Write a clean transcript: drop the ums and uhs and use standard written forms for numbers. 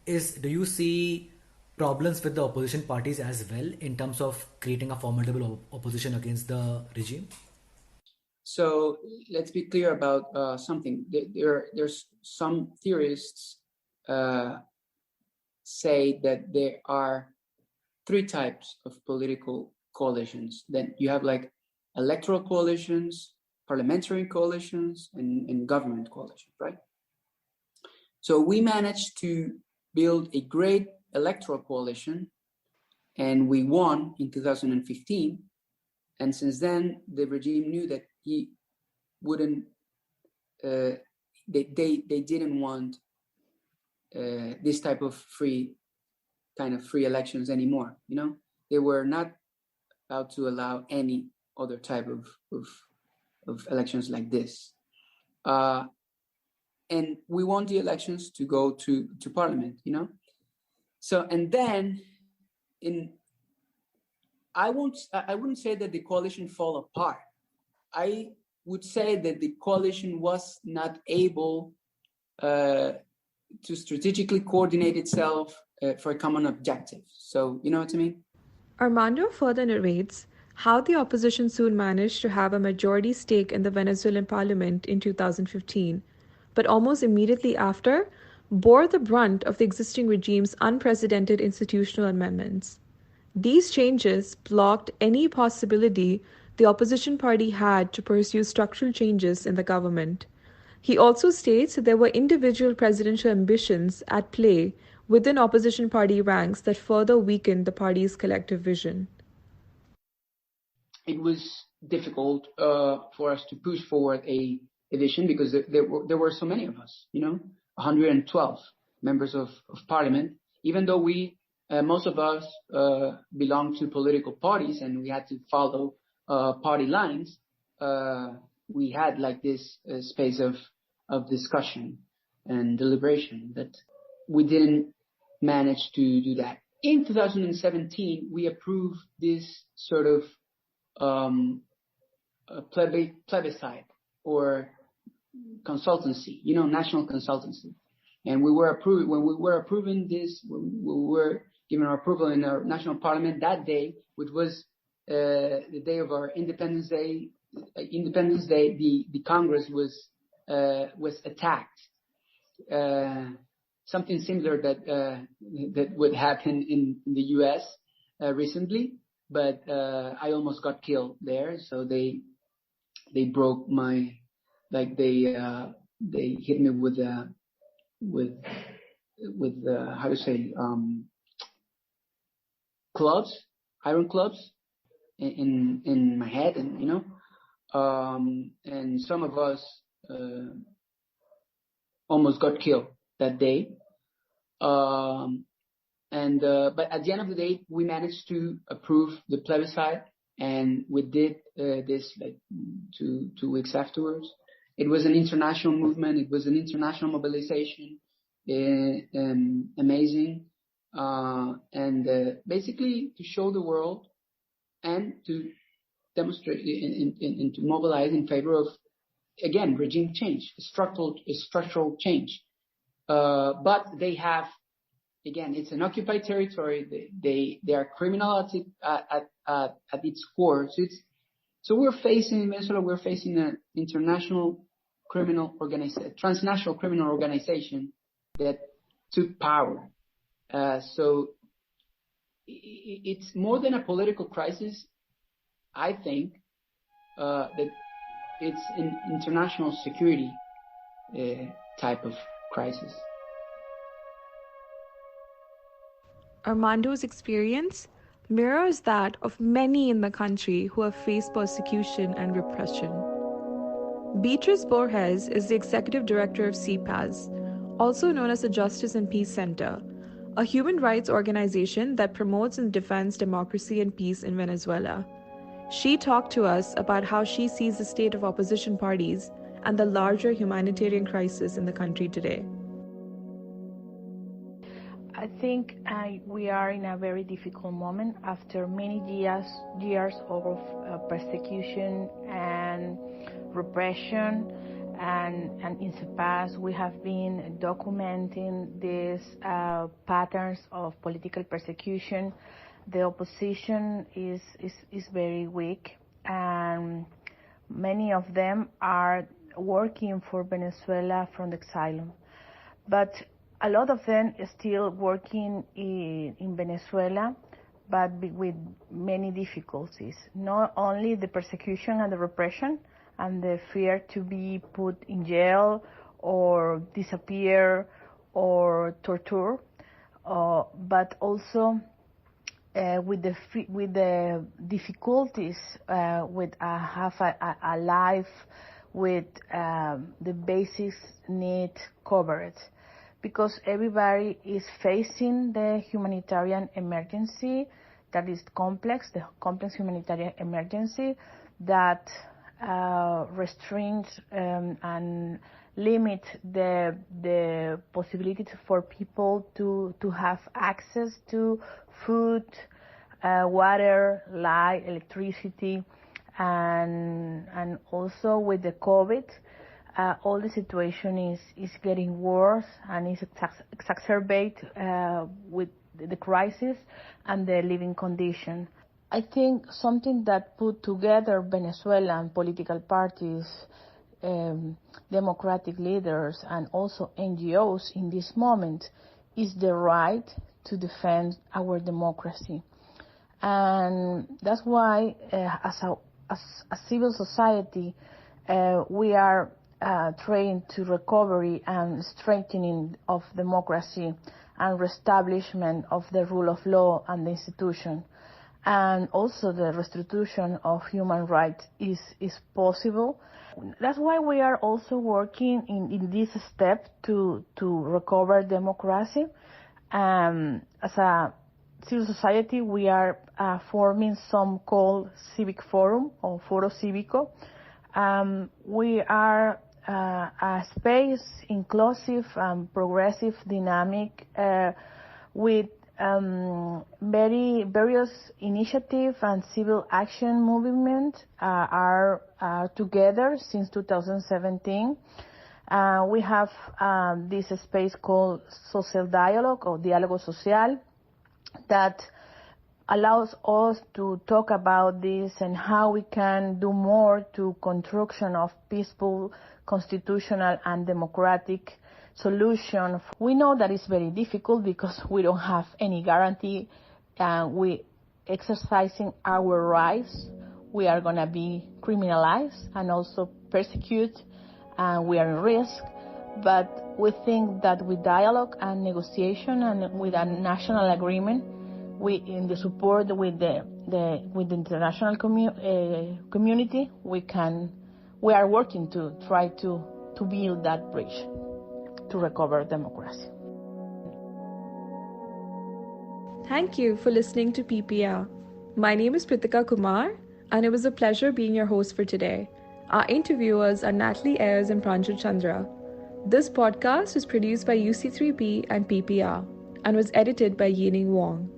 Do you see problems with the opposition parties as well in terms of creating a formidable opposition against the regime? So let's be clear about something. There's some theorists say that there are three types of political coalitions. Then you have like electoral coalitions, parliamentary coalitions, and government coalitions, right? So we managed to build a great electoral coalition, and we won in 2015. And since then, the regime knew that he wouldn't, they didn't want this type of free elections anymore. You know, they were not about to allow any other type of elections like this. And we won the elections to go to parliament, you know. So, and then I wouldn't say that the coalition fell apart. I would say that the coalition was not able to strategically coordinate itself for a common objective. So, you know what I mean? Armando further narrates how the opposition soon managed to have a majority stake in the Venezuelan parliament in 2015, but almost immediately after, bore the brunt of the existing regime's unprecedented institutional amendments. These changes blocked any possibility the opposition party had to pursue structural changes in the government. He also states that there were individual presidential ambitions at play within opposition party ranks that further weakened the party's collective vision. It was difficult for us to push forward a vision because there were so many of us, you know, 112 members of parliament, even though most of us belonged to political parties and we had to follow party lines. We had like this space of discussion and deliberation, but we didn't manage to do that. In 2017, we approved this sort of plebiscite or consultancy, you know, national consultancy. And when we were approving this, we were given our approval in our national parliament that day, which was the day of our Independence Day. The Congress was attacked. Something similar that would happen in the U.S. Recently, but I almost got killed there. So they broke my, like they hit me with how to say clubs, iron clubs in my head, and you know, and some of us almost got killed that day. But at the end of the day, we managed to approve the plebiscite, and we did this like two weeks afterwards. It was an international movement. It was an international mobilization. Amazing. And basically to show the world and to demonstrate and to mobilize in favor of, again, regime change, structural change. But they have, again, it's an occupied territory. They are criminal at its core. So we're facing in Venezuela, we're facing an international criminal organization, transnational criminal organization that took power. So it's more than a political crisis. I think that it's an international security type of crisis. Armando's experience mirrors that of many in the country who have faced persecution and repression. Beatriz Borges is the executive director of CPAZ, also known as the Justice and Peace Center, a human rights organization that promotes and defends democracy and peace in Venezuela. She talked to us about how she sees the state of opposition parties and the larger humanitarian crisis in the country today. I think we are in a very difficult moment after many years of persecution and repression. And in the past, we have been documenting these patterns of political persecution. The opposition is very weak, and many of them are working for Venezuela from the exile. But a lot of them are still working in Venezuela, but with many difficulties. Not only the persecution and the repression and the fear to be put in jail or disappear or torture, but also with the difficulties with have a life with the basic need covered, because everybody is facing the humanitarian emergency that is complex, the complex humanitarian emergency that restrains and limit the possibility for people to have access to food, water, light, electricity, and also with the COVID, all the situation is getting worse and is exacerbated with the crisis and the living condition. I think something that put together Venezuelan political parties, democratic leaders, and also NGOs in this moment is the right to defend our democracy. And that's why, as a civil society, we are trained to recovery and strengthening of democracy and reestablishment of the rule of law and the institution. And also the restitution of human rights is possible. That's why we are also working in this step to recover democracy. As a civil society, we are forming some called civic forum or foro cívico. We are a space inclusive and progressive, dynamic, with various initiative and civil action movement are together since 2017. We have this space called social dialogue or diálogo social that allows us to talk about this and how we can do more to construction of peaceful, constitutional and democratic solution. We know that it's very difficult because we don't have any guarantee, and we exercising our rights, we are going to be criminalized and also persecuted, and we are in risk. But we think that with dialogue and negotiation and with a national agreement, we, in the support with the international community, we are working to try to build that bridge to recover democracy. Thank you for listening to PPR. My name is Pritika Kumar, and it was a pleasure being your host for today. Our interviewers are Natalie Ayers and Pranjal Chandra. This podcast was produced by UC3P and PPR and was edited by Yining Wong.